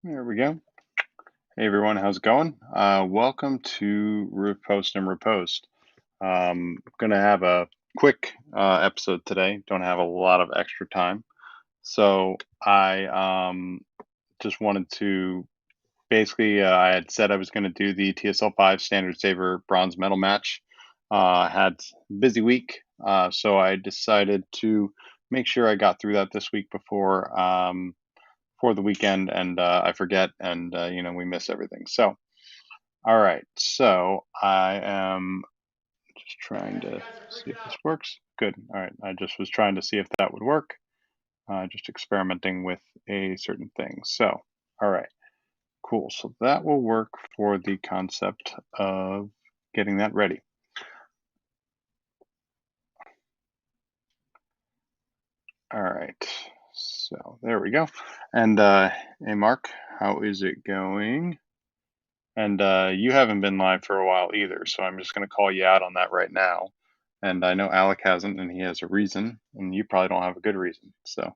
There we go. Hey everyone, how's it going? Welcome to Repost and Riposte. Gonna have a quick episode today. Don't have a lot of extra time, so I just wanted to basically I had said I was going to do the TSL 5 Standard Saver Bronze Medal match. Had a busy week, so I decided to make sure I got through that this week before the weekend, and I forget, and we miss everything. So, all right. So I am just trying to see if this works. Good. All right. I just was trying to see if that would work. Just experimenting with a certain thing. So, all right. Cool. So that will work for the concept of getting that ready. All right. So there we go. And hey, Mark, how is it going? And you haven't been live for a while either, so I'm just going to call you out on that right now. And I know Alec hasn't, and he has a reason, and you probably don't have a good reason. So,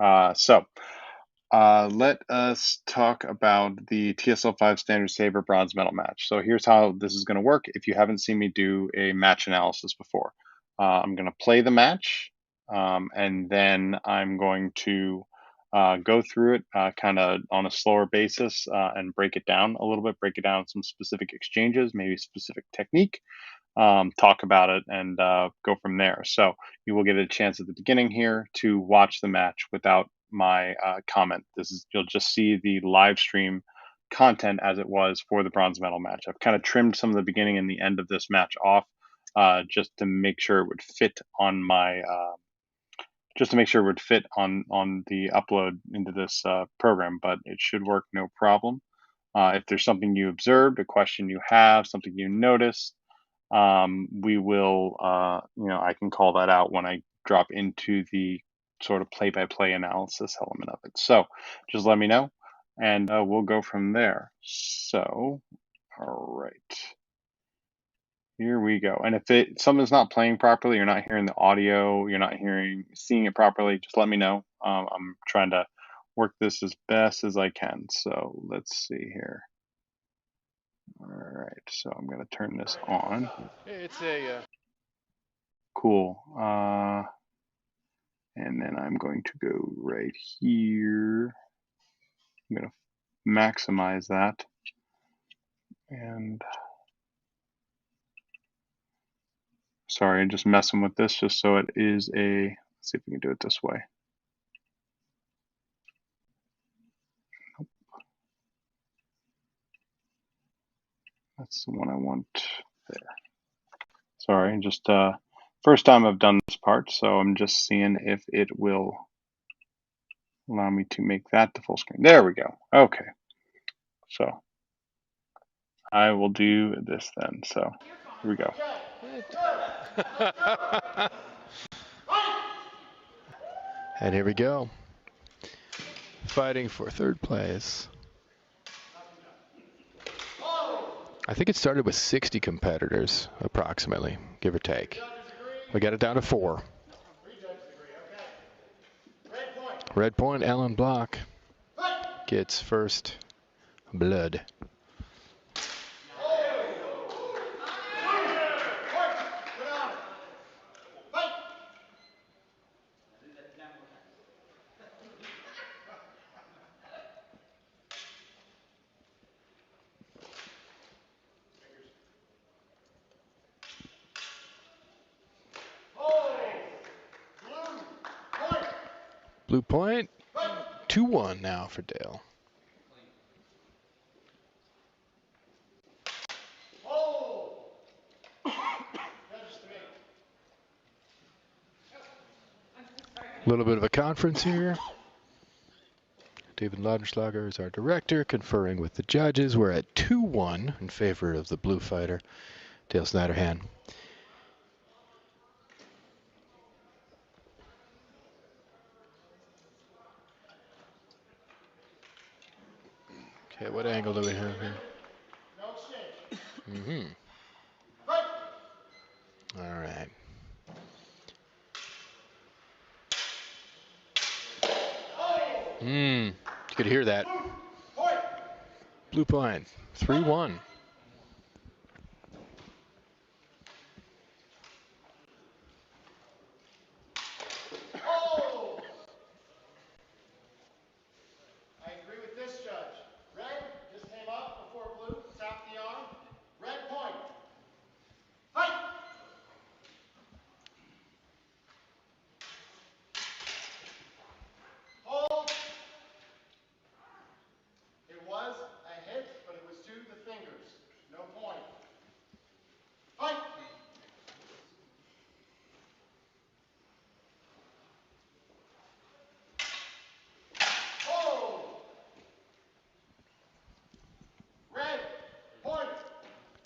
let us talk about the TSL 5 Standard Saver Bronze Medal match. So here's how this is going to work. If you haven't seen me do a match analysis before, I'm going to play the match, and then I'm going to go through it kind of on a slower basis and break it down a little bit, break it down some specific exchanges, maybe specific technique, talk about it, and go from there. So you will get a chance at the beginning here to watch the match without my comment. You'll just see the live stream content as it was for the bronze medal match. I've kind of trimmed some of the beginning and the end of this match off just to make sure it would fit on my just to make sure it would fit on the upload into this program, but it should work no problem. If there's something you observed, a question you have, something you noticed, we will, I can call that out when I drop into the sort of play-by-play analysis element of it. So just let me know, and we'll go from there. So, all right. Here we go. And if something's not playing properly, you're not hearing the audio, you're not seeing it properly, just let me know. I'm trying to work this as best as I can. So let's see here. All right, so I'm gonna turn this on. It's Cool. And then I'm going to go right here. I'm gonna maximize that. And sorry, I'm just messing with this just so it is let's see if we can do it this way. Nope. That's the one I want there. Sorry, just first time I've done this part, so I'm just seeing if it will allow me to make that the full screen. There we go. Okay. So I will do this then. So here we go. And here we go. Fighting for third place. I think it started with 60 competitors, approximately, give or take. We got it down to 4. Red point, Alain Bloch gets first blood. Blue point, 2-1 now for Dale. A little bit of a conference here. David Laudenschlager is our director, conferring with the judges. We're at 2-1 in favor of the blue fighter, Dale Sniderhan. Okay, what angle do we have here? All right. You could hear that. Blue point, 3-1.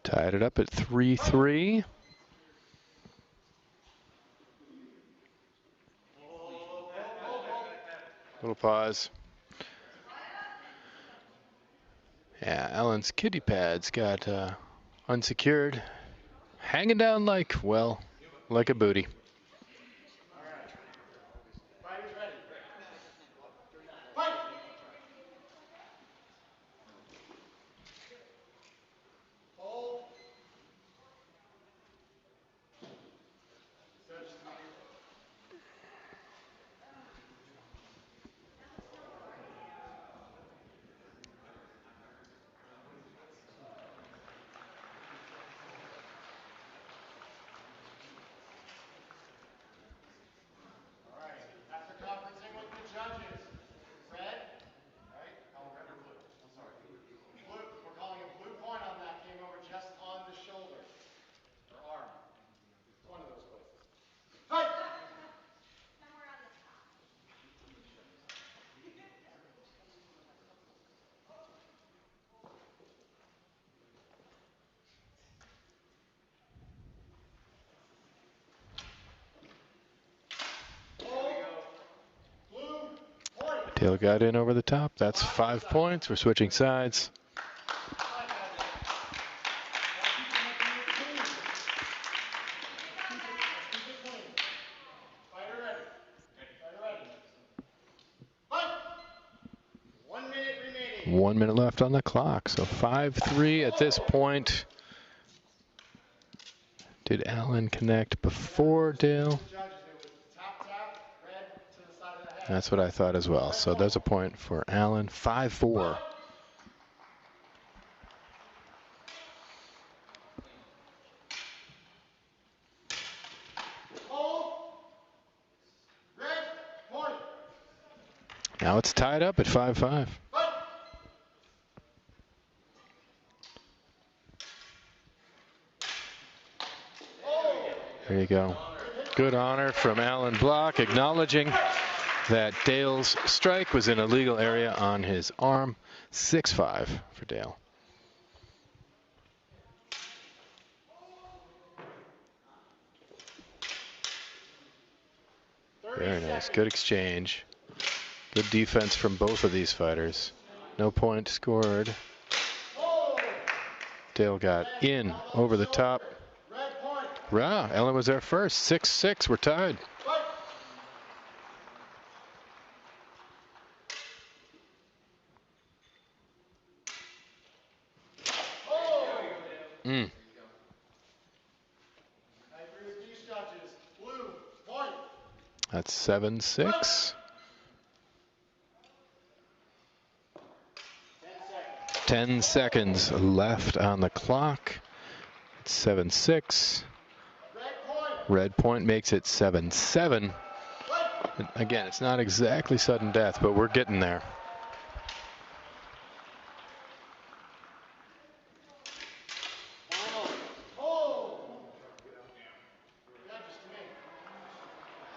Tied it up at 3-3. Little pause. Yeah, Alan's kitty pads got unsecured. Hanging down like, well, like a booty. Dale got in over the top. That's 5 points. We're switching sides. One minute left on the clock, so 5-3 at this point. Did Alan connect before Dale? That's what I thought as well. So there's a point for Alan. 5-4. Now it's tied up at 5-5. There you go. Good honor from Alain Bloch, acknowledging that Dale's strike was in a legal area on his arm. 6-5 for Dale. Very nice. Good exchange. Good defense from both of these fighters. No point scored. Dale got in over the top. Wow, Ellen was there first. 6-6. We're tied. That's 7-6. 10 seconds left on the clock. It's 7-6. Red point makes it 7-7. Again, it's not exactly sudden death, but we're getting there.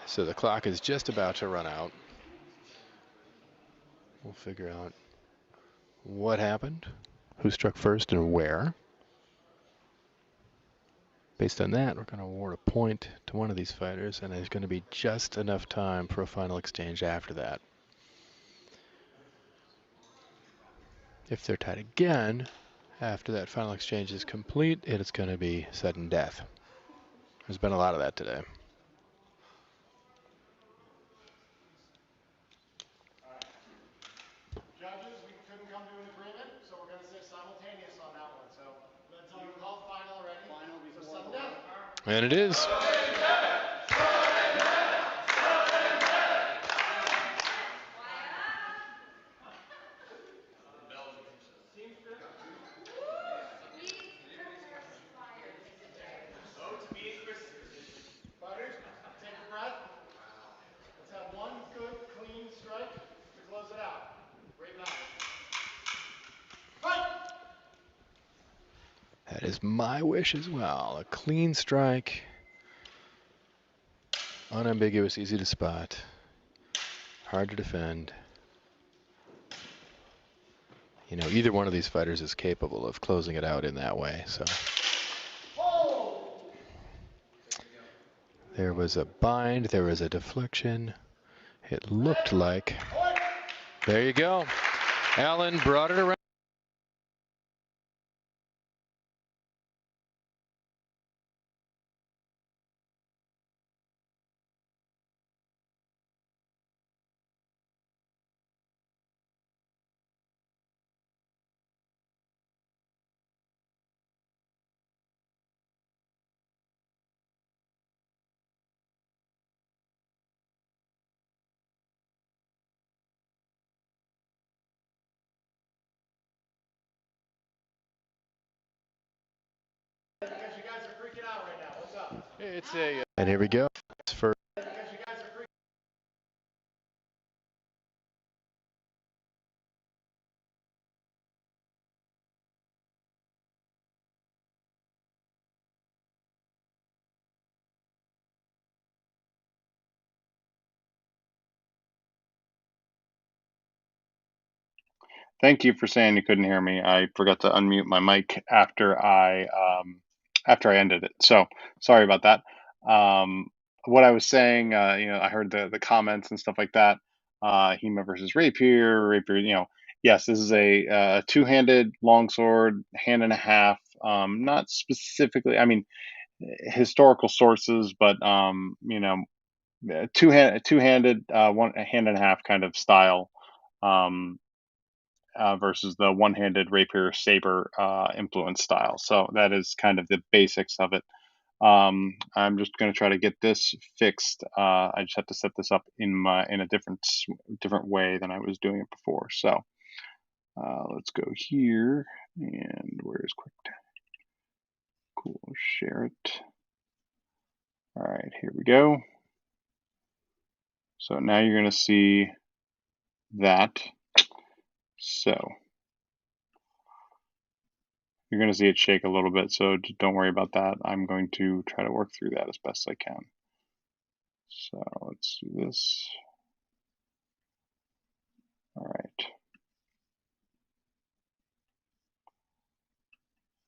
So the clock is just about to run out. We'll figure out what happened, who struck first and where. Based on that, we're going to award a point to one of these fighters, and there's going to be just enough time for a final exchange after that. If they're tied again, after that final exchange is complete, it's going to be sudden death. There's been a lot of that today. And it is. That is my wish as well. A clean strike. Unambiguous, easy to spot. Hard to defend. You know, either one of these fighters is capable of closing it out in that way, so. There was a bind, there was a deflection. It looked like. There you go. Alain brought it around. It's a. And here we go. For Thank you for saying you couldn't hear me. I forgot to unmute my mic after I ended it. So sorry about that. What I was saying, I heard the comments and stuff like that. Hema versus rapier. Yes, this is a two-handed longsword, hand and a half. Not specifically, I mean, historical sources, but two-handed, one a hand and a half kind of style. Um, versus the one-handed rapier saber influence style. So that is kind of the basics of it. I'm just going to try to get this fixed. I just have to set this up in a different way than I was doing it before. So let's go here, and where's quick? Cool, share it. All right, here we go. So now you're going to see that. So you're going to see it shake a little bit, so don't worry about that. I'm going to try to work through that as best I can. So let's do this. All right.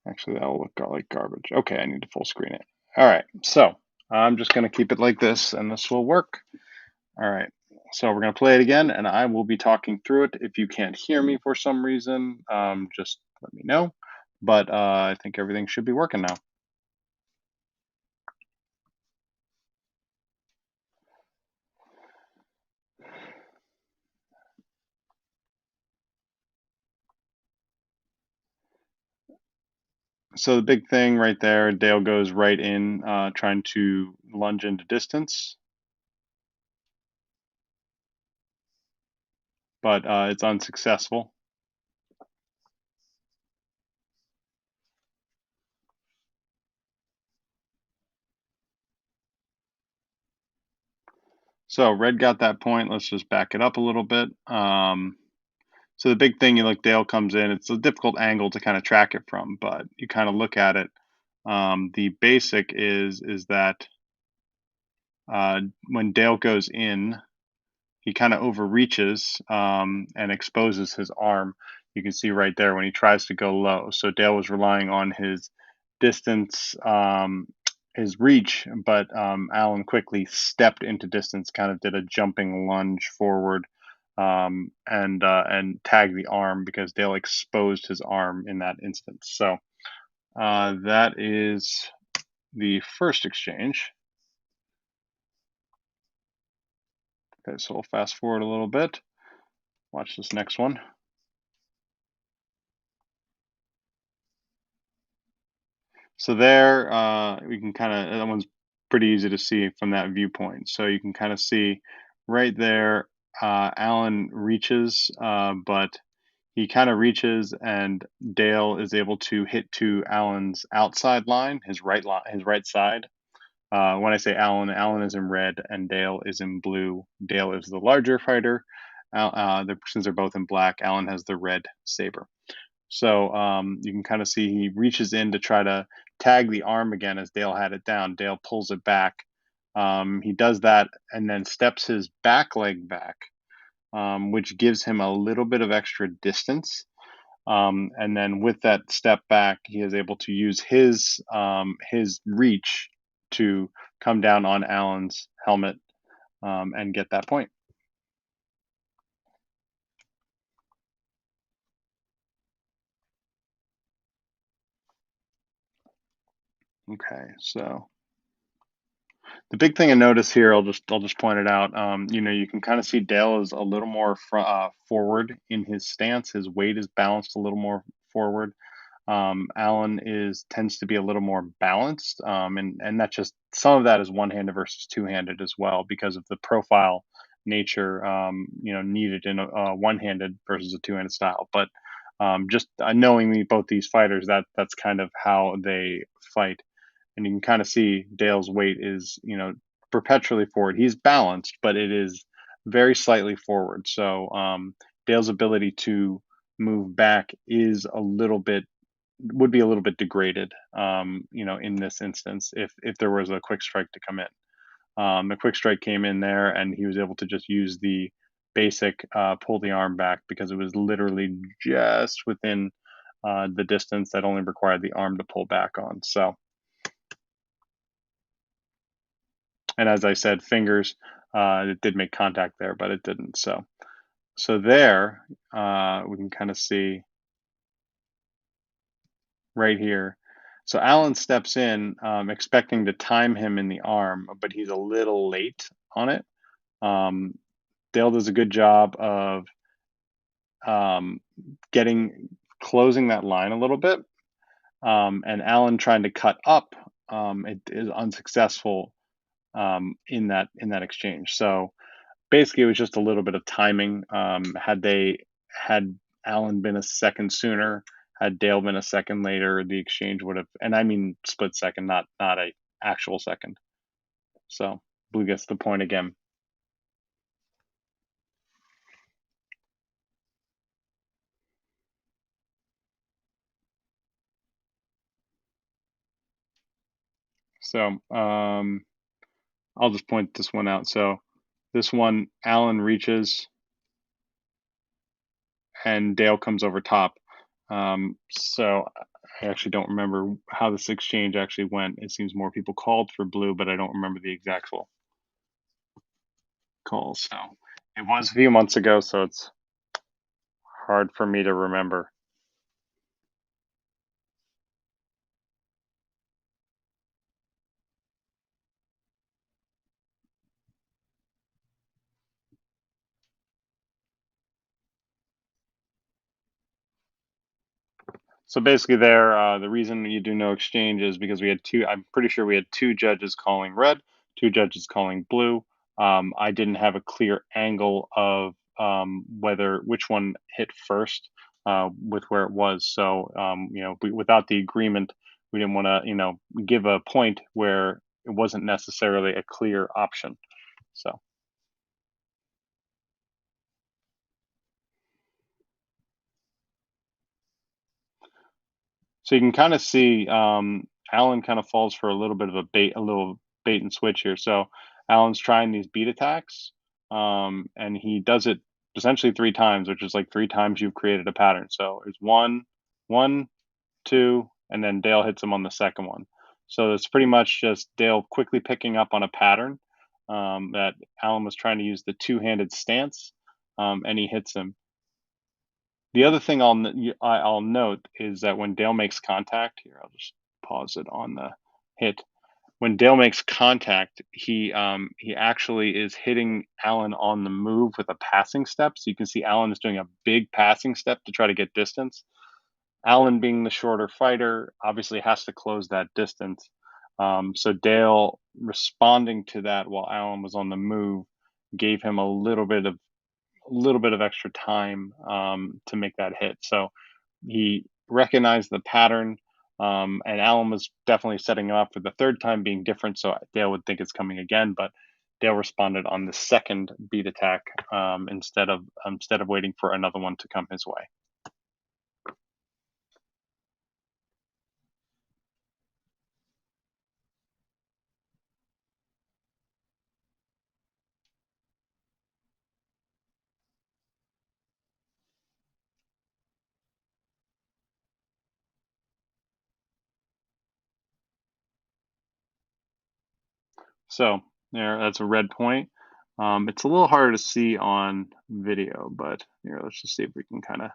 Actually, that'll look like garbage. Okay, I need to full screen it. All right, so I'm just going to keep it like this, and this will work. All right, so we're going to play it again, and I will be talking through it. If you can't hear me for some reason, just let me know. But I think everything should be working now. So the big thing right there, Dale goes right in, trying to lunge into distance, but it's unsuccessful. So red got that point. Let's just back it up a little bit. So the big thing, you look, Dale comes in. It's a difficult angle to kind of track it from, but you kind of look at it. The basic is that when Dale goes in, he kind of overreaches and exposes his arm. You can see right there when he tries to go low. So Dale was relying on his distance, his reach, but Alain quickly stepped into distance, kind of did a jumping lunge forward, and tagged the arm because Dale exposed his arm in that instance. So that is the first exchange. Okay, so we'll fast forward a little bit. Watch this next one. So there, we can kind of, that one's pretty easy to see from that viewpoint. So you can kind of see right there, Alan reaches, but he kind of reaches, and Dale is able to hit to Alan's outside line, his right side. When I say Alan, Alan is in red and Dale is in blue. Dale is the larger fighter. Since they're both in black, Alan has the red saber. So you can kind of see he reaches in to try to tag the arm again as Dale had it down. Dale pulls it back. He does that and then steps his back leg back, which gives him a little bit of extra distance. And then with that step back, he is able to use his reach to come down on Alan's helmet and get that point. Okay, so the big thing I notice here, I'll just point it out. You can kind of see Dale is a little more forward in his stance. His weight is balanced a little more forward. Allen is tends to be a little more balanced, and that's just some of that is one-handed versus two-handed as well because of the profile nature, needed in a one-handed versus a two-handed style. But just knowing both these fighters, that's kind of how they fight, and you can kind of see Dale's weight is perpetually forward. He's balanced, but it is very slightly forward. So Dale's ability to move back is a little bit would be a little bit degraded, in this instance if there was a quick strike to come in. The quick strike came in there, and he was able to just use the basic pull the arm back because it was literally just within the distance that only required the arm to pull back on. So, and as I said, fingers, it did make contact there, but it didn't. So there, we can kind of see right here. So Allen steps in, expecting to time him in the arm, but he's a little late on it. Um, Dale does a good job of um, getting closing that line a little bit, and Allen trying to cut up. It is unsuccessful in that exchange. So basically, it was just a little bit of timing. Had Allen been a second sooner, had Dale been a second later, the exchange would have, and I mean split second, not a actual second. So Blue gets the point again. So I'll just point this one out. So this one, Allen reaches and Dale comes over top. So I actually don't remember how this exchange actually went. It seems more people called for blue, but I don't remember the exact calls. So it was a few months ago, so it's hard for me to remember. So basically, the reason you do no exchange is because we had two. I'm pretty sure we had two judges calling red, two judges calling blue. I didn't have a clear angle of whether which one hit first with where it was. So without the agreement, we didn't want to give a point where it wasn't necessarily a clear option. So you can kind of see Alan kind of falls for a little bit of a little bait and switch here. So Alan's trying these beat attacks, and he does it essentially three times, which is like three times you've created a pattern. So it's one, two, and then Dale hits him on the second one. So it's pretty much just Dale quickly picking up on a pattern that Alan was trying to use the two-handed stance, and he hits him. The other thing I'll note is that when Dale makes contact here, I'll just pause it on the hit. When Dale makes contact, he actually is hitting Allen on the move with a passing step. So you can see Allen is doing a big passing step to try to get distance, Alain, being the shorter fighter, obviously has to close that distance. So Dale, responding to that while Alain was on the move, gave him a little bit of extra time to make that hit. So he recognized the pattern, and Alain was definitely setting him up for the third time being different. So Dale would think it's coming again, but Dale responded on the second beat attack instead of waiting for another one to come his way. So there, that's a red point. It's a little harder to see on video, but here, let's just see if we can kind of.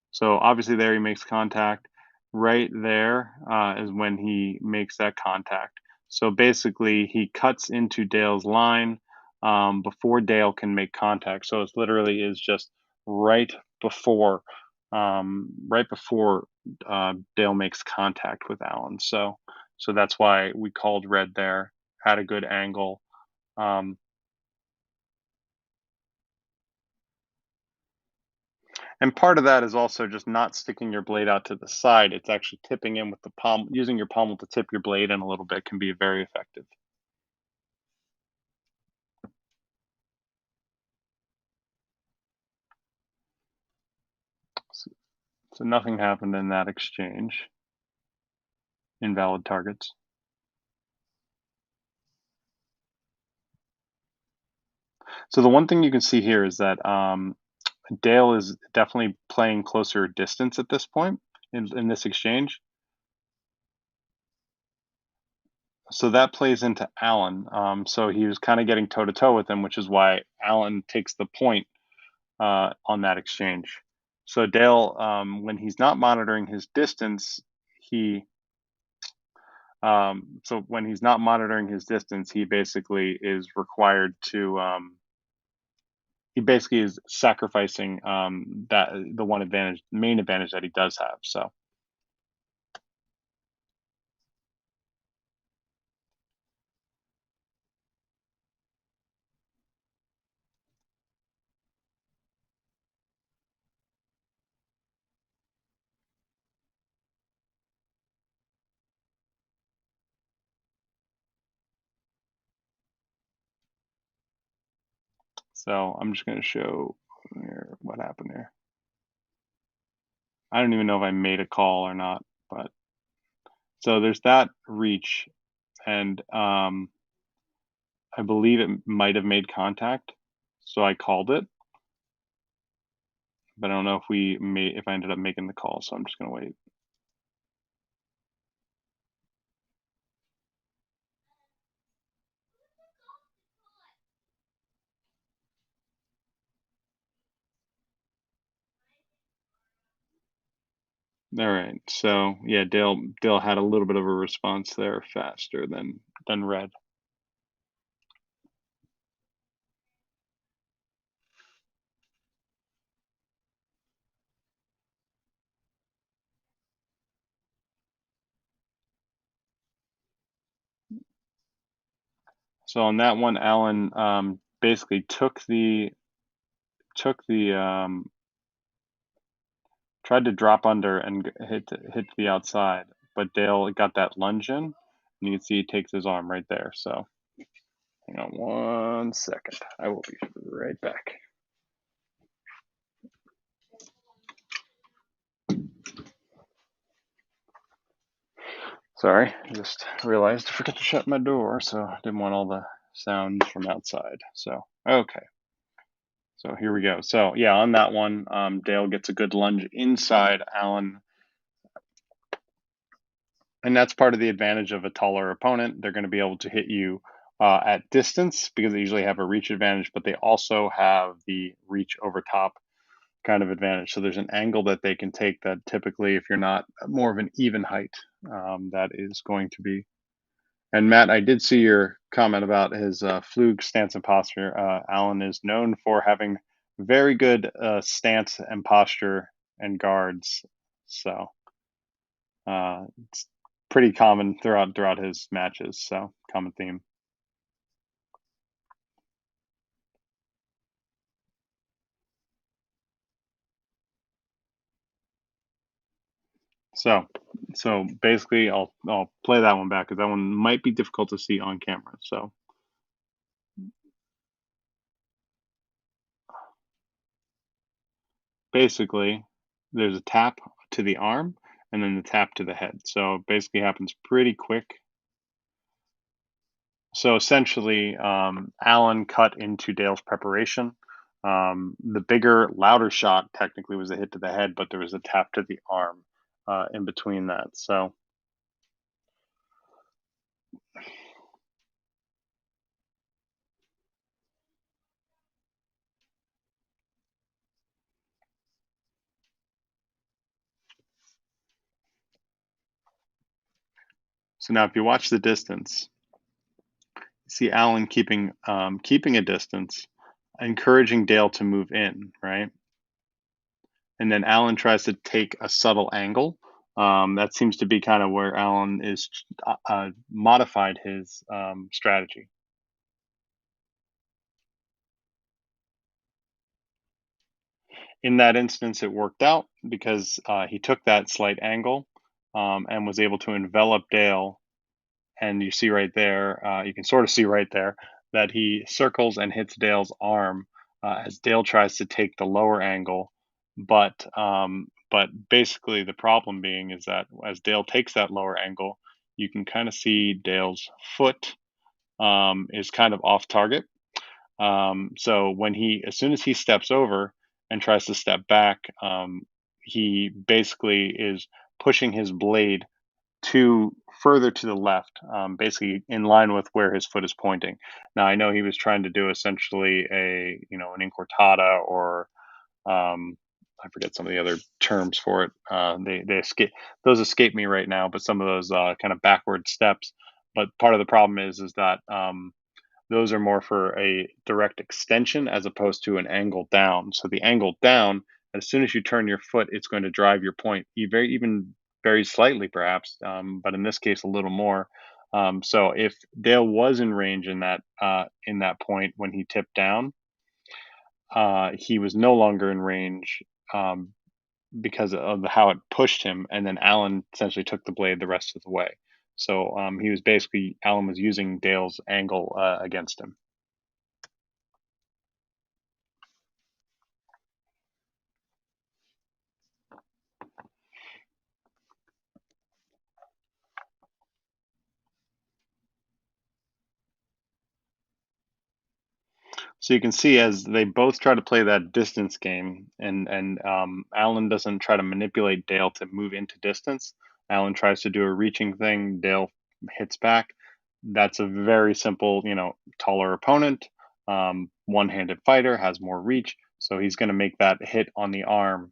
So obviously there he makes contact. Right there is when he makes that contact. So basically he cuts into Dale's line before Dale can make contact. So it literally is just right before Dale makes contact with Alain. So that's why we called red there. Had a good angle. And part of that is also just not sticking your blade out to the side. It's actually tipping in with the palm. Using your pommel to tip your blade in a little bit can be very effective. So nothing happened in that exchange. Invalid targets. So the one thing you can see here is that Dale is definitely playing closer distance at this point in this exchange. So that plays into Alain. So he was kind of getting toe to toe with him, which is why Alain takes the point on that exchange. So Dale, when he's not monitoring his distance, he so when he's not monitoring his distance, he basically is required to he basically is sacrificing that the main advantage that he does have. So I'm just going to show here what happened here. I don't even know if I made a call or not, but so there's that reach, and I believe it might have made contact, so I called it, but I don't know if I ended up making the call, so I'm just gonna wait. All right, so yeah, Dale had a little bit of a response there, faster than red. So on that one, Alan basically took the tried to drop under and hit the outside, but Dale got that lunge in, and you can see he takes his arm right there. So hang on 1 second, I will be right back. Sorry, I just realized I forgot to shut my door, so I didn't want all the sounds from outside. So okay. So here we go. So yeah, on that one, Dale gets a good lunge inside Alan, and that's part of the advantage of a taller opponent. They're going to be able to hit you at distance because they usually have a reach advantage, but they also have the reach over top kind of advantage. So there's an angle that they can take that typically, if you're not more of an even height, that is going to be. And Matt, I did see your comment about his fluke stance and posture. Alan is known for having very good stance and posture and guards. So it's pretty common throughout his matches. So common theme. So so basically, I'll play that one back because that one might be difficult to see on camera. So basically, there's a tap to the arm and then the tap to the head. So it basically happens pretty quick. So essentially, Allen cut into Dale's preparation. The bigger, louder shot technically was a hit to the head, but there was a tap to the arm in between that. So now if you watch the distance, you see Allen keeping a distance, encouraging Dale to move in, right? And then Allen tries to take a subtle angle. That seems to be kind of where Allen is modified his strategy. In that instance, it worked out because he took that slight angle and was able to envelop Dale. And you see right there, you can sort of see right there that he circles and hits Dale's arm as Dale tries to take the lower angle. But basically, the problem being is that as Dale takes that lower angle, you can kind of see Dale's foot is kind of off target. So as soon as he steps over and tries to step back, he basically is pushing his blade to further to the left, basically in line with where his foot is pointing. Now I know he was trying to do essentially an incortada or I forget some of the other terms for it. They escape me right now, but some of those kind of backward steps. But part of the problem is that those are more for a direct extension as opposed to an angle down. So the angle down, as soon as you turn your foot, it's going to drive your point even very slightly, perhaps, but in this case, a little more. So if Dale was in range in that point when he tipped down, he was no longer in range um, because of how it pushed him, and then Allen essentially took the blade the rest of the way. So he was basically Allen was using Dale's angle against him. So you can see as they both try to play that distance game, and Allen doesn't try to manipulate Dale to move into distance. Allen tries to do a reaching thing. Dale hits back. That's a very simple, taller opponent, one-handed fighter, has more reach, so he's going to make that hit on the arm.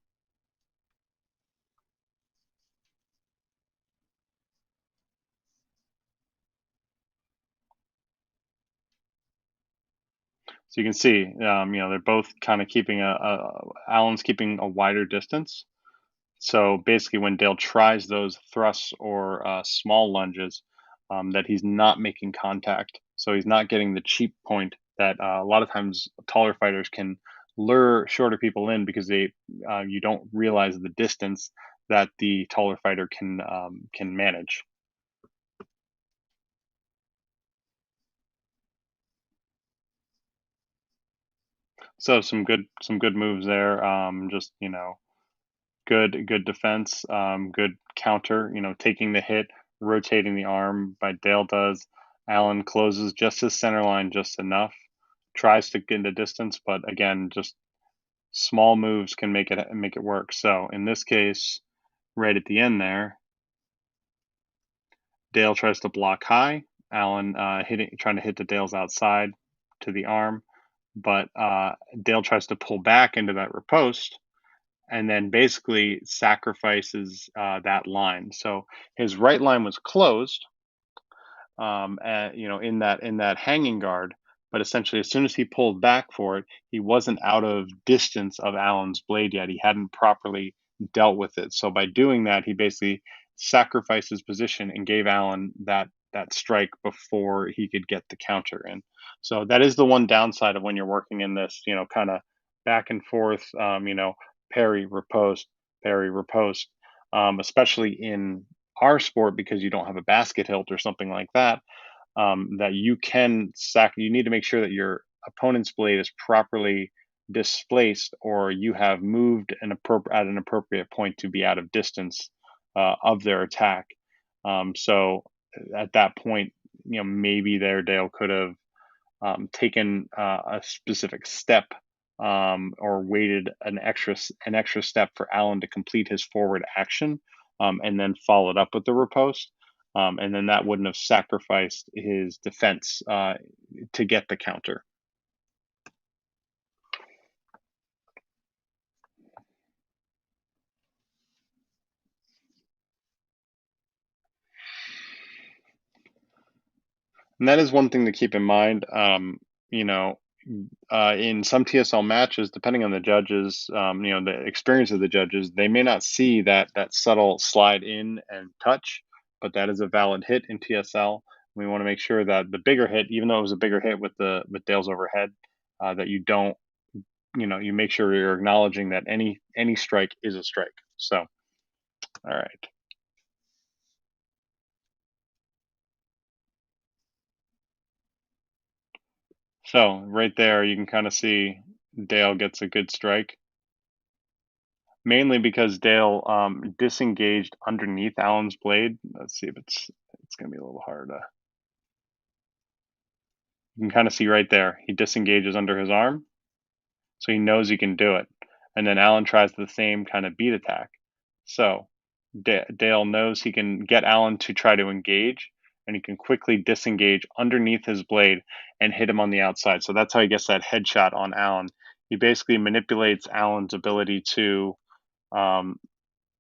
So you can see, they're both kind of keeping Allen's keeping a wider distance. So basically, when Dale tries those thrusts or small lunges, that he's not making contact. So he's not getting the cheap point that a lot of times taller fighters can lure shorter people in because you don't realize the distance that the taller fighter can manage. So some good moves there. Just good defense, good counter, taking the hit, rotating the arm by Dale does. Allen closes just his center line just enough, tries to get into distance, but again, just small moves can make it work. So in this case, right at the end there, Dale tries to block high. Allen trying to hit the Dale's outside to the arm, but Dale tries to pull back into that riposte and then basically sacrifices that line. So his right line was closed, in that hanging guard. But essentially, as soon as he pulled back for it, he wasn't out of distance of Allen's blade yet. He hadn't properly dealt with it. So by doing that, he basically sacrificed his position and gave Allen that strike before he could get the counter in. So that is the one downside of when you're working in this, kind of back and forth, parry, riposte, parry, riposte, especially in our sport because you don't have a basket hilt or something like that. That you can you need to make sure that your opponent's blade is properly displaced, or you have moved at an appropriate point to be out of distance of their attack. So at that point, maybe there Dale could have taken a specific step, or waited an extra step for Allen to complete his forward action, and then followed up with the riposte. And then that wouldn't have sacrificed his defense to get the counter. And that is one thing to keep in mind. You know, in some TSL matches, depending on the judges, the experience of the judges, they may not see that subtle slide in and touch, but that is a valid hit in TSL. We want to make sure that the bigger hit, even though it was a bigger hit with Dale's overhead, that you don't, you make sure you're acknowledging that any strike is a strike. So, all right. So right there, you can kind of see Dale gets a good strike, mainly because Dale disengaged underneath Allen's blade. Let's see if it's going to be a little hard. You can kind of see right there, he disengages under his arm, so he knows he can do it. And then Allen tries the same kind of beat attack. So Dale knows he can get Allen to try to engage, and he can quickly disengage underneath his blade and hit him on the outside. So that's how he gets that headshot on Allen. He basically manipulates um,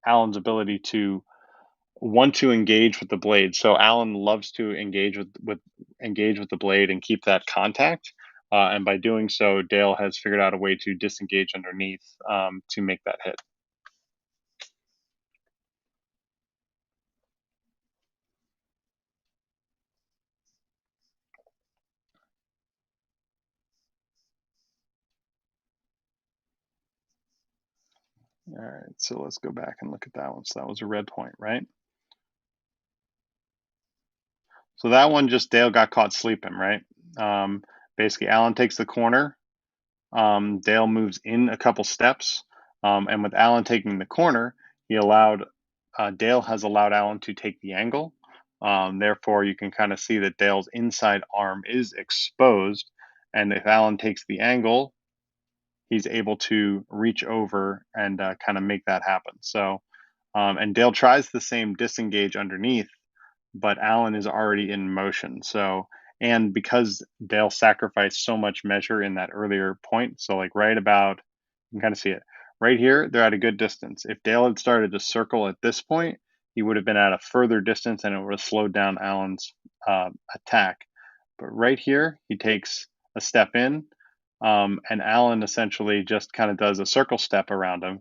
Allen's ability to want to engage with the blade. So Allen loves to engage with the blade and keep that contact. And by doing so, Dale has figured out a way to disengage underneath, to make that hit. All right, so let's go back and look at that one. So that was a red point, right? So that one, just Dale got caught sleeping, right? Um, Basically, Allen takes the corner. Dale moves in a couple steps, and with Allen taking the corner, he allowed Dale has allowed Allen to take the angle. Therefore, you can kind of see that Dale's inside arm is exposed, and if Allen takes the angle, he's able to reach over and kind of make that happen. So, and Dale tries the same disengage underneath, but Allen is already in motion. So, and because Dale sacrificed so much measure in that earlier point, so like right about, you can kind of see it right here, they're at a good distance. If Dale had started to circle at this point, he would have been at a further distance and it would have slowed down Allen's attack. But right here, he takes a step in, and Allen essentially just kind of does a circle step around him,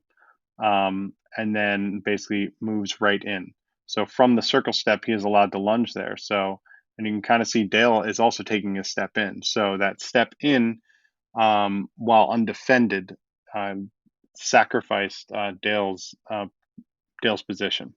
and then basically moves right in. So from the circle step, he is allowed to lunge there. So, and you can kind of see Dale is also taking a step in. So that step in, while undefended, sacrificed Dale's position.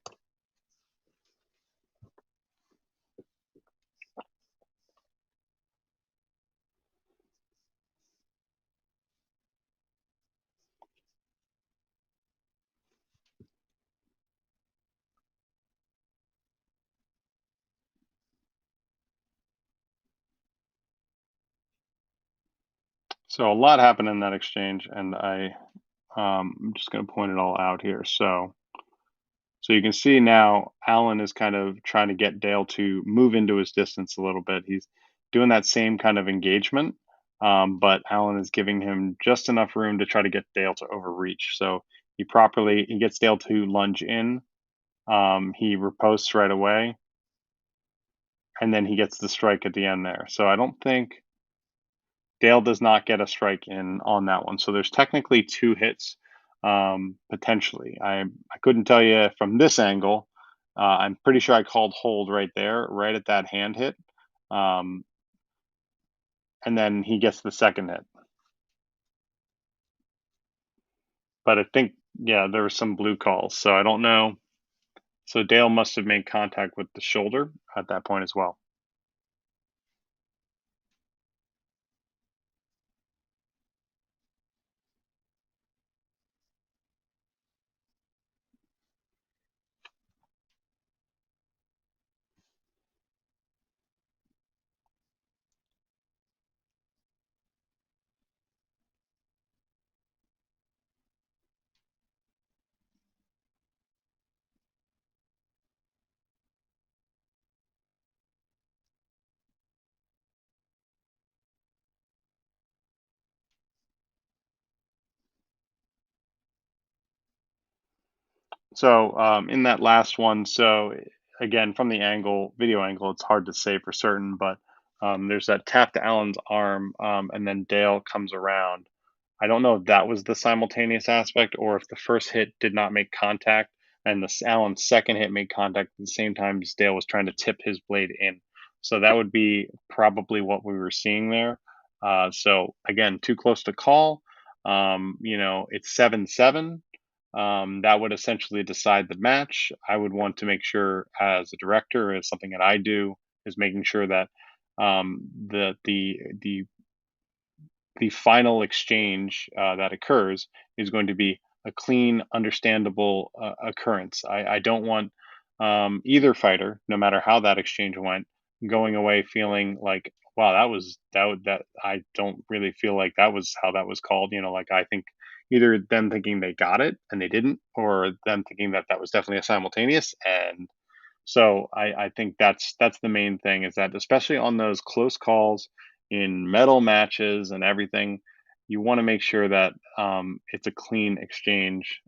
So a lot happened in that exchange, and I'm just going to point it all out here. So you can see now Allen is kind of trying to get Dale to move into his distance a little bit. He's doing that same kind of engagement, but Allen is giving him just enough room to try to get Dale to overreach. So he gets Dale to lunge in. He riposts right away, and then he gets the strike at the end there. So I don't think Dale does not get a strike in on that one. So there's technically two hits. potentially. I couldn't tell you from this angle. I'm pretty sure I called hold right there, right at that hand hit, um, and then he gets the second hit. But I think, yeah, there were some blue calls, so I don't know. So Dale must have made contact with the shoulder at that point as well. So in that last one, so again from the video angle, it's hard to say for certain, but there's that tap to Allen's arm, and then Dale comes around. I don't know if that was the simultaneous aspect or if the first hit did not make contact and the Allen's second hit made contact at the same time as Dale was trying to tip his blade in. So that would be probably what we were seeing there. So again, too close to call. It's 7-7. That would essentially decide the match. I would want to make sure, as a director, as something that I do, is making sure that the final exchange that occurs is going to be a clean, understandable occurrence. I don't want either fighter, no matter how that exchange went, going away feeling like, wow, that I don't really feel like that was how that was called. Like I think either them thinking they got it and they didn't, or them thinking that that was definitely a simultaneous and so I think that's the main thing is that especially on those close calls in medal matches and everything, you want to make sure that it's a clean exchange.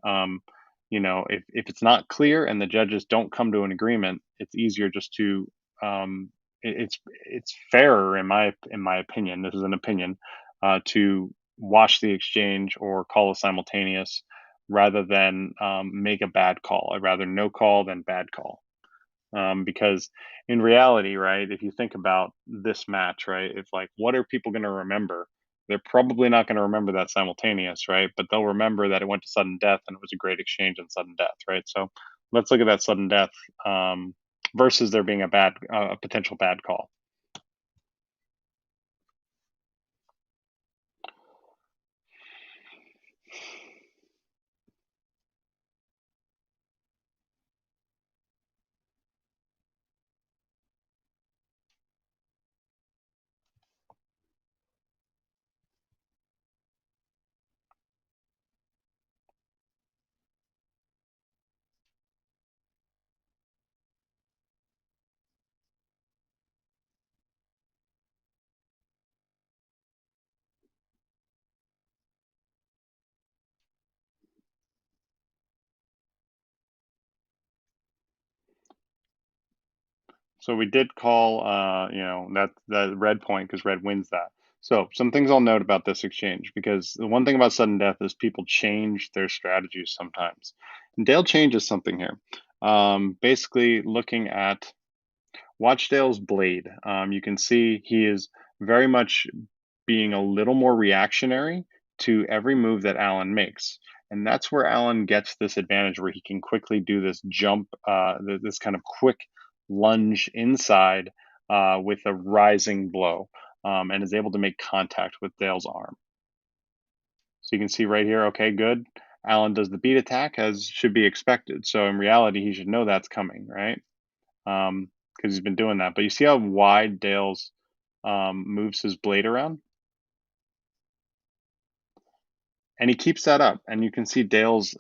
If it's not clear and the judges don't come to an agreement, it's easier just to it's fairer in my opinion. This is an opinion to watch the exchange or call a simultaneous rather than make a bad call. I'd rather no call than bad call. Because in reality, right, if you think about this match, right, it's like, what are people going to remember? They're probably not going to remember that simultaneous, right? But they'll remember that it went to sudden death and it was a great exchange in sudden death, right? So let's look at that sudden death versus there being a potential bad call. So we did call, that red point because red wins that. So some things I'll note about this exchange because the one thing about sudden death is people change their strategies sometimes. And Dale changes something here. Basically, looking at Watchdale's blade, you can see he is very much being a little more reactionary to every move that Allen makes. And that's where Allen gets this advantage where he can quickly do this jump, this kind of quick lunge inside with a rising blow and is able to make contact with Dale's arm. So you can see right here, okay, good. Allen does the beat attack as should be expected. So in reality, he should know that's coming, right? Because he's been doing that. But you see how wide Dale's moves his blade around? And he keeps that up, and you can see Dale's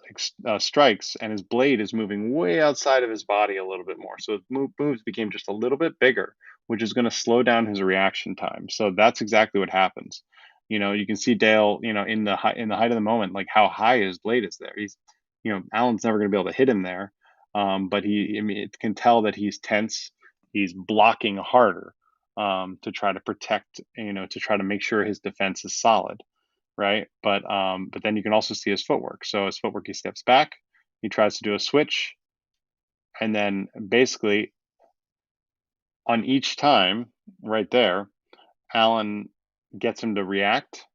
strikes, and his blade is moving way outside of his body a little bit more. So his moves became just a little bit bigger, which is going to slow down his reaction time. So that's exactly what happens. You can see Dale, in the height of the moment, like how high his blade is there. Allen's never going to be able to hit him there, but I mean, it can tell that he's tense. He's blocking harder to try to protect, to try to make sure his defense is solid, right? But then you can also see his footwork. So his footwork, he steps back, he tries to do a switch, and then basically on each time, right there, Alan gets him to react.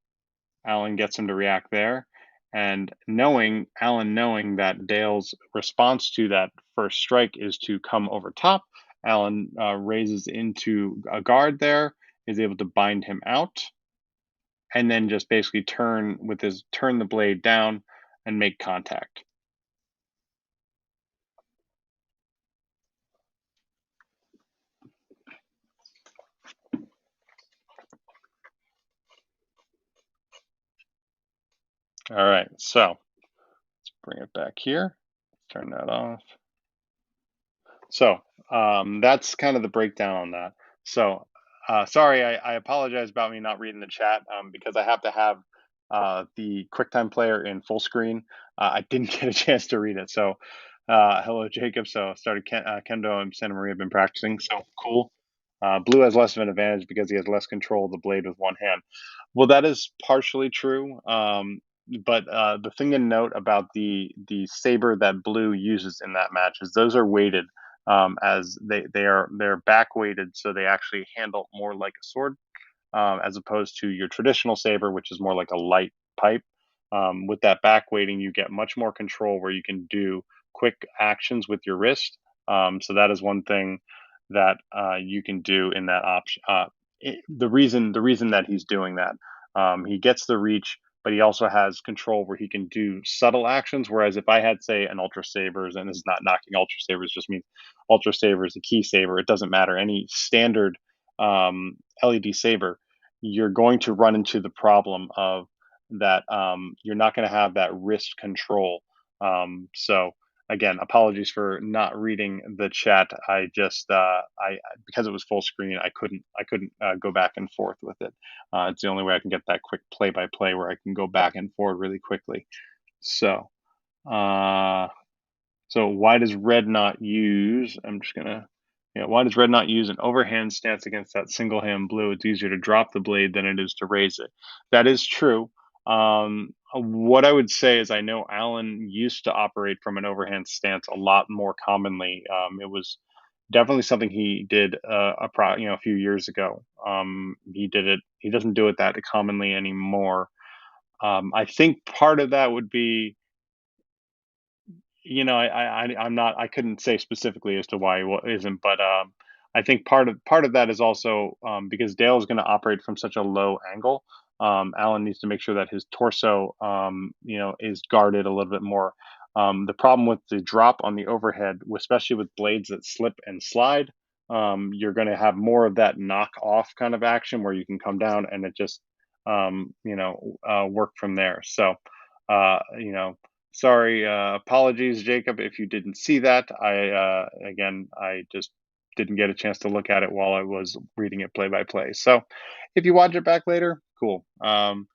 Alan gets him to react there. And knowing that Dale's response to that first strike is to come over top, Alan raises into a guard there, is able to bind him out, and then just basically turn the blade down and make contact. All right, so let's bring it back here. Turn that off. So that's kind of the breakdown on that. So sorry, I apologize about me not reading the chat because I have to have the QuickTime player in full screen. I didn't get a chance to read it. So hello, Jacob. So started Kendo and Santa Maria have been practicing. So cool. Blue has less of an advantage because he has less control of the blade with one hand. Well, that is partially true. But the thing to note about the saber that blue uses in that match is those are weighted as they're back weighted, so they actually handle more like a sword as opposed to your traditional saber, which is more like a light pipe. With that back weighting, you get much more control where you can do quick actions with your wrist. So that is one thing that you can do in that option. The reason that he's doing that, he gets the reach, but he also has control where he can do subtle actions. Whereas if I had, say, an Ultra Sabers, and this is not knocking Ultra Sabers, just means Ultra Saber is a key saber. It doesn't matter. Any standard LED saber, you're going to run into the problem of that you're not going to have that wrist control. So again, apologies for not reading the chat. I just I because it was full screen, I couldn't go back and forth with it. It's the only way I can get that quick play by play where I can go back and forth really quickly. So uh, so why does red not use? I'm just gonna. Yeah, why does red not use an overhand stance against that single hand blue? It's easier to drop the blade than it is to raise it. That is true. What I would say is I know Alan used to operate from an overhand stance a lot more commonly. It was definitely something he did a few years ago. He did it. He doesn't do it that commonly anymore. I think part of that would be I'm not. I couldn't say specifically as to why isn't, but I think part of that is also because Dale is going to operate from such a low angle. Alan needs to make sure that his torso, is guarded a little bit more. The problem with the drop on the overhead, especially with blades that slip and slide, you're going to have more of that knock off kind of action where you can come down and it just, work from there. So, you know, sorry, apologies, Jacob, if you didn't see that. I just didn't get a chance to look at it while I was reading it play by play. So, if you watch it back later, cool. And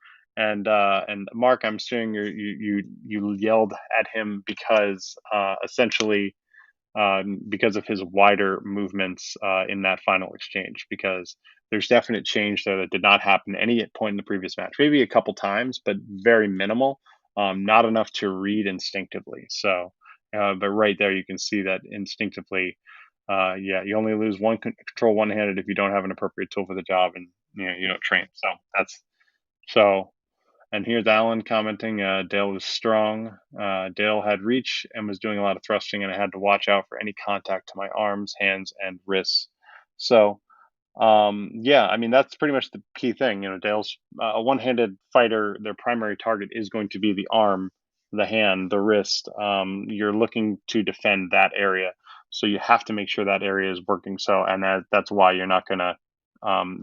Mark, I'm assuming you yelled at him because essentially because of his wider movements in that final exchange. Because there's definite change there that did not happen at any point in the previous match. Maybe a couple times, but very minimal. Not enough to read instinctively. So, but right there, you can see that instinctively. Yeah, you only lose one control one-handed if you don't have an appropriate tool for the job, and you don't train. So that's so. And here's Alan commenting, Dale was strong. Dale had reach and was doing a lot of thrusting, and I had to watch out for any contact to my arms, hands, and wrists. So, yeah, I mean, that's pretty much the key thing. Dale's a one handed fighter, their primary target is going to be the arm, the hand, the wrist. You're looking to defend that area. So you have to make sure that area is working. So, and that's why you're not going to.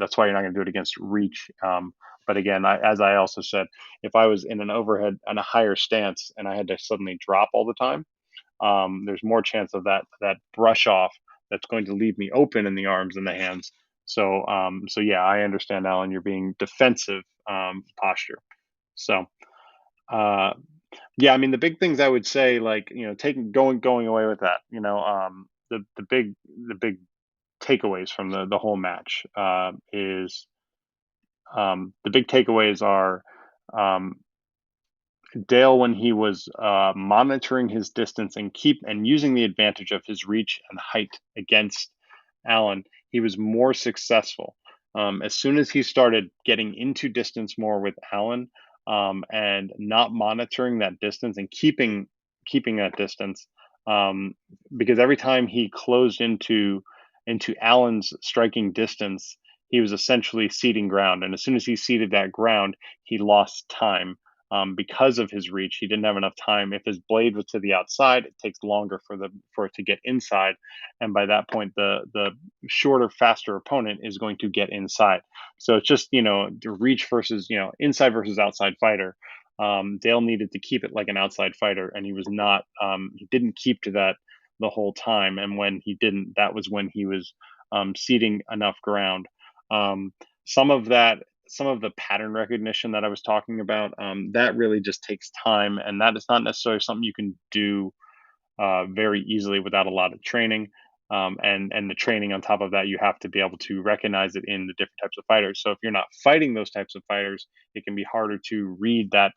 That's why you're not going to do it against reach. But again, as I also said, if I was in an overhead on a higher stance and I had to suddenly drop all the time, there's more chance of that brush off that's going to leave me open in the arms and the hands. So yeah, I understand, Alan. You're being defensive posture. So uh, yeah, I mean the big things I would say, like taking going away with that, the big takeaways from the whole match is the big takeaways are Um, Dale, when he was monitoring his distance and using the advantage of his reach and height against Allen, he was more successful. As soon as he started getting into distance more with Allen, and not monitoring that distance and keeping that distance, um, because every time he closed into Allen's striking distance, he was essentially ceding ground, and as soon as he ceded that ground, he lost time because of his reach. He didn't have enough time. If his blade was to the outside, it takes longer for it to get inside, and by that point, the shorter, faster opponent is going to get inside. So it's just the reach versus inside versus outside fighter. Dale needed to keep it like an outside fighter, and he was not. He didn't keep to that the whole time, and when he didn't, that was when he was ceding enough ground. Um, some of that some of the pattern recognition that I was talking about, that really just takes time, and that is not necessarily something you can do very easily without a lot of training. And the training on top of that, you have to be able to recognize it in the different types of fighters. So if you're not fighting those types of fighters, it can be harder to read that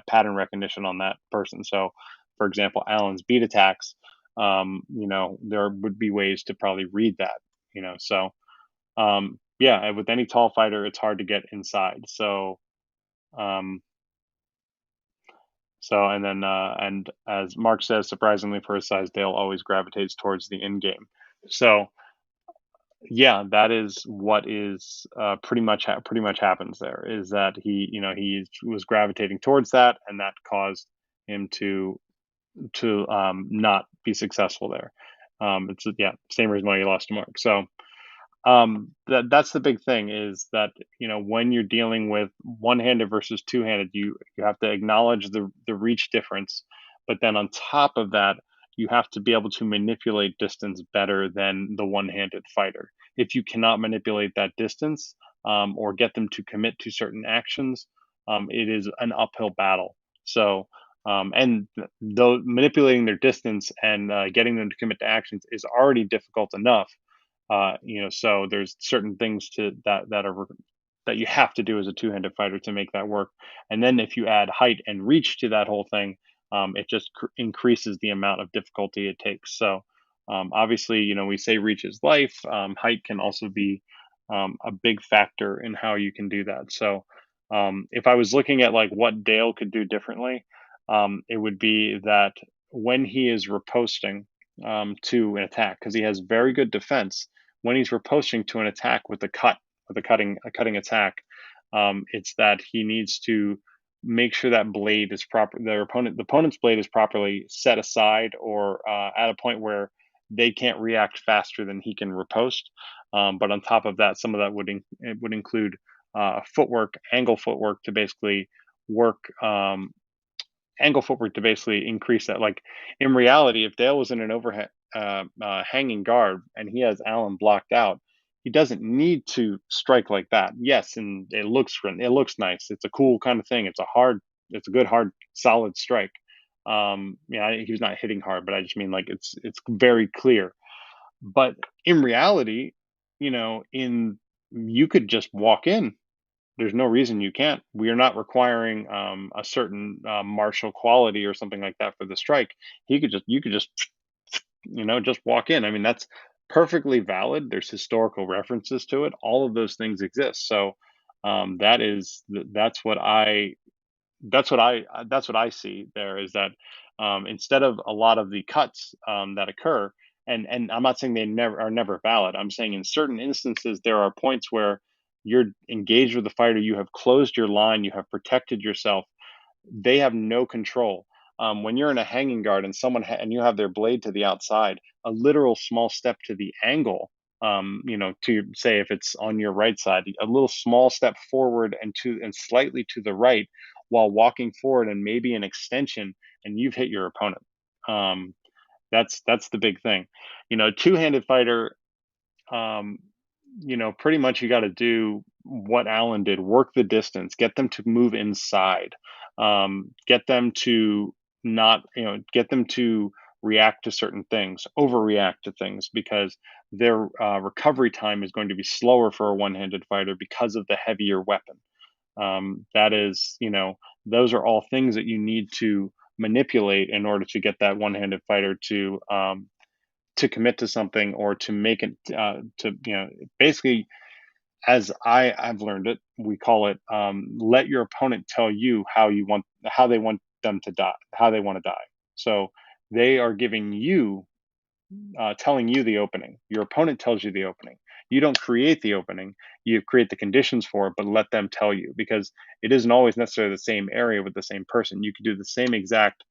pattern recognition on that person. So, for example, Allen's beat attacks, there would be ways to probably read that. Yeah, with any tall fighter, it's hard to get inside. Um, and as Mark says, surprisingly for his size, Dale always gravitates towards the in game. So yeah, that is what is pretty much happens there. Is that he was gravitating towards that, and that caused him to not be successful there. It's yeah, same reason why he lost to Mark. So that's the big thing, is that when you're dealing with one-handed versus two-handed, you have to acknowledge the reach difference, but then on top of that, you have to be able to manipulate distance better than the one-handed fighter. If you cannot manipulate that distance, or get them to commit to certain actions, it is an uphill battle. So and though manipulating their distance and getting them to commit to actions is already difficult enough, so there's certain things to that you have to do as a two-handed fighter to make that work. And then if you add height and reach to that whole thing, it just increases the amount of difficulty it takes. So obviously, we say reach is life. Height can also be a big factor in how you can do that. So if I was looking at like what Dale could do differently, it would be that when he is reposting to an attack, because he has very good defense, when he's riposting to an attack with a cutting attack, it's that he needs to make sure that blade is proper. The opponent's blade is properly set aside, or at a point where they can't react faster than he can riposte. But on top of that, some of that it would include angle footwork to basically work angle footwork to basically increase that. Like in reality, if Dale was in an overhead hanging guard and he has Allen blocked out, he doesn't need to strike like that. Yes, and it looks nice. It's a cool kind of thing. It's a good hard solid strike. Yeah, he was not hitting hard, but I just mean like it's very clear. But in reality, in you could just walk in. There's no reason you can't. We are not requiring a certain martial quality or something like that for the strike. You could just just walk in. I mean, that's perfectly valid. There's historical references to it. All of those things exist. So that's what I see there, is that instead of a lot of the cuts that occur, and I'm not saying they never valid. I'm saying in certain instances there are points where you're engaged with the fighter, you have closed your line, you have protected yourself, they have no control. When you're in a hanging guard and and you have their blade to the outside, a literal small step to the angle, to say if it's on your right side, a little small step forward and slightly to the right while walking forward and maybe an extension, and you've hit your opponent. Um, that's the big thing. Two-handed fighter, um, pretty much you got to do what Allen did: work the distance, get them to move inside, get them to not, get them to react to certain things, overreact to things, because their recovery time is going to be slower for a one-handed fighter because of the heavier weapon. That is, those are all things that you need to manipulate in order to get that one-handed fighter to commit to something or to make it to basically, as I've learned it, we call it let your opponent tell you how they want them to die, how they want to die. So they are giving you telling you the opening. Your opponent tells you the opening. You don't create the opening. You create the conditions for it, but let them tell you, because it isn't always necessarily the same area with the same person. You could do the same exact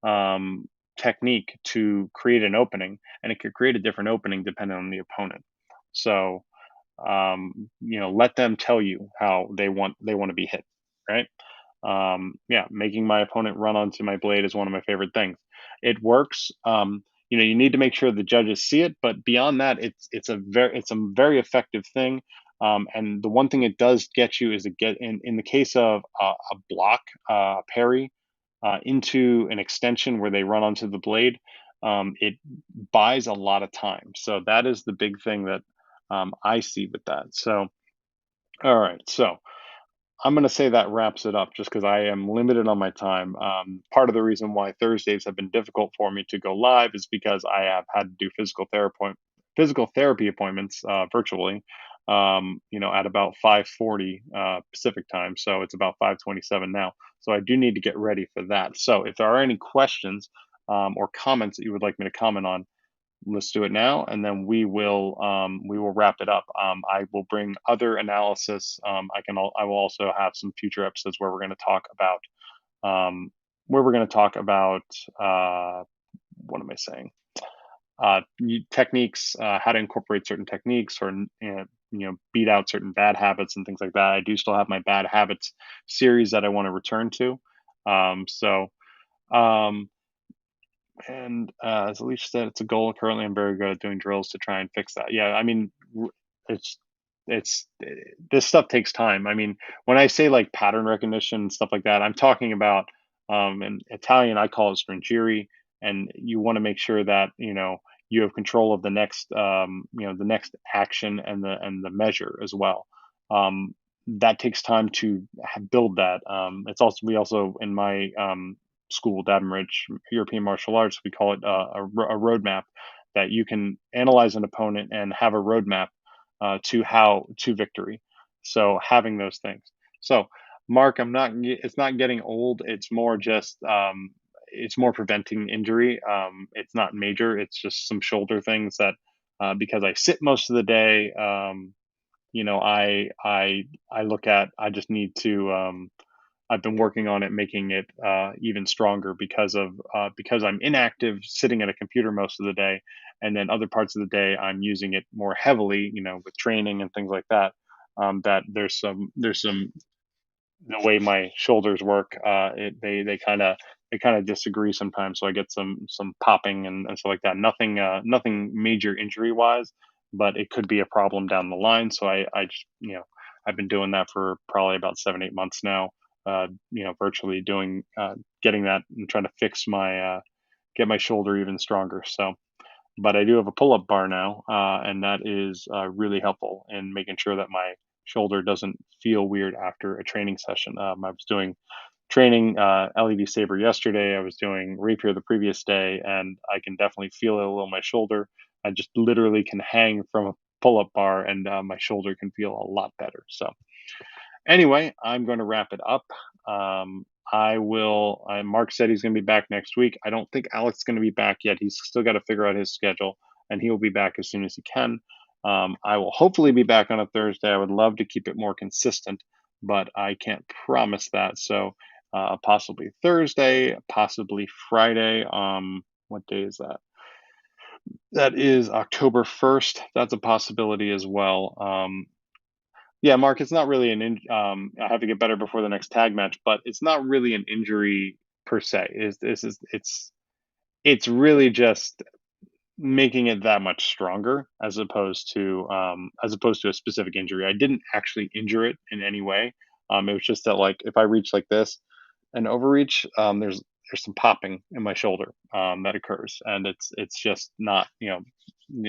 um, technique to create an opening, and it could create a different opening depending on the opponent. So let them tell you how they want to be hit, right? Yeah, making my opponent run onto my blade is one of my favorite things. It works. You need to make sure the judges see it, but beyond that, it's a very effective thing. And the one thing it does get you is to get in the case of a block, parry into an extension where they run onto the blade. It buys a lot of time, so that is the big thing that I see with that. So, all right, so I'm going to say that wraps it up just because I am limited on my time. Part of the reason why Thursdays have been difficult for me to go live is because I have had to do physical therapy appointments virtually. At about 5:40 Pacific time, so it's about 5:27 now. So I do need to get ready for that. So if there are any questions or comments that you would like me to comment on, let's do it now, and then we will wrap it up. I will bring other analysis. I will also have some future episodes where we're going to talk about um, what am I saying? Techniques, how to incorporate certain techniques, or beat out certain bad habits and things like that. I do still have my bad habits series that I want to return to. So. Um, and as Alicia said, it's a goal. Currently, I'm very good at doing drills to try and fix that. Yeah, I mean, it's this stuff takes time. I mean, when I say like pattern recognition and stuff like that, I'm talking about in Italian I call it stringere, and you want to make sure that you have control of the next action and the measure as well. Um, that takes time to build that. It's also we also in my school, Davenport European Martial Arts, we call it a roadmap, that you can analyze an opponent and have a roadmap to victory. So having those things. So Mark, I'm not. It's not getting old. It's more just. It's more preventing injury. It's not major. It's just some shoulder things that because I sit most of the day. I look at. I just need to. I've been working on it, making it even stronger because I'm inactive, sitting at a computer most of the day, and then other parts of the day I'm using it more heavily, with training and things like that. That there's some the way my shoulders work. They kind of disagree sometimes, so I get some popping and stuff like that. Nothing major injury wise, but it could be a problem down the line. So I just I've been doing that for probably about 7-8 months now. Virtually doing getting that and trying to fix my get my shoulder even stronger. So, but I do have a pull-up bar now, and that is really helpful in making sure that my shoulder doesn't feel weird after a training session. I was doing training LED saber yesterday. I was doing rapier the previous day, and I can definitely feel it a little in my shoulder. I just literally can hang from a pull-up bar, and my shoulder can feel a lot better. So anyway, I'm going to wrap it up. I will. Mark said he's going to be back next week. I don't think Alex is going to be back yet. He's still got to figure out his schedule, and he will be back as soon as he can. I will hopefully be back on a Thursday. I would love to keep it more consistent, but I can't promise that. So possibly Thursday, possibly Friday. What day is that? That is October 1st. That's a possibility as well. Yeah, Mark, it's not really I have to get better before the next tag match, but it's not really an injury per se. It's really just making it that much stronger as opposed to a specific injury. I didn't actually injure it in any way. It was just that, like, if I reach like this and overreach, there's some popping in my shoulder that occurs, and it's just not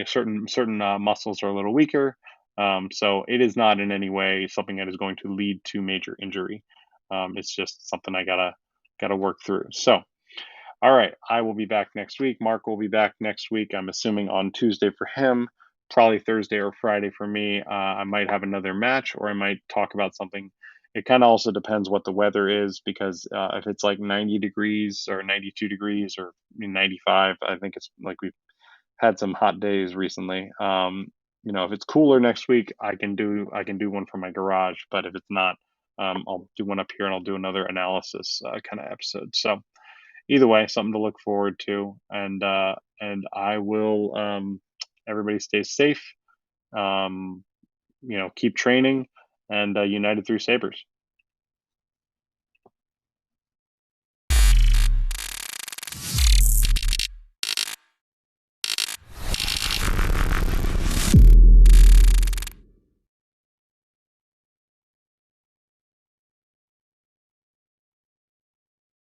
certain muscles are a little weaker. So it is not in any way something that is going to lead to major injury. It's just something I gotta work through. So all right, I will be back next week. Mark will be back next week. I'm assuming on Tuesday for him, probably Thursday or Friday for me. I might have another match, or I might talk about something. It kind of also depends what the weather is, because if it's like 90 degrees or 92 degrees or 95, I think it's like we've had some hot days recently. If it's cooler next week, I can do one from my garage. But if it's not, I'll do one up here, and I'll do another analysis kind of episode. So either way, something to look forward to. And I will. Everybody stay safe. Keep training, and united through Sabres.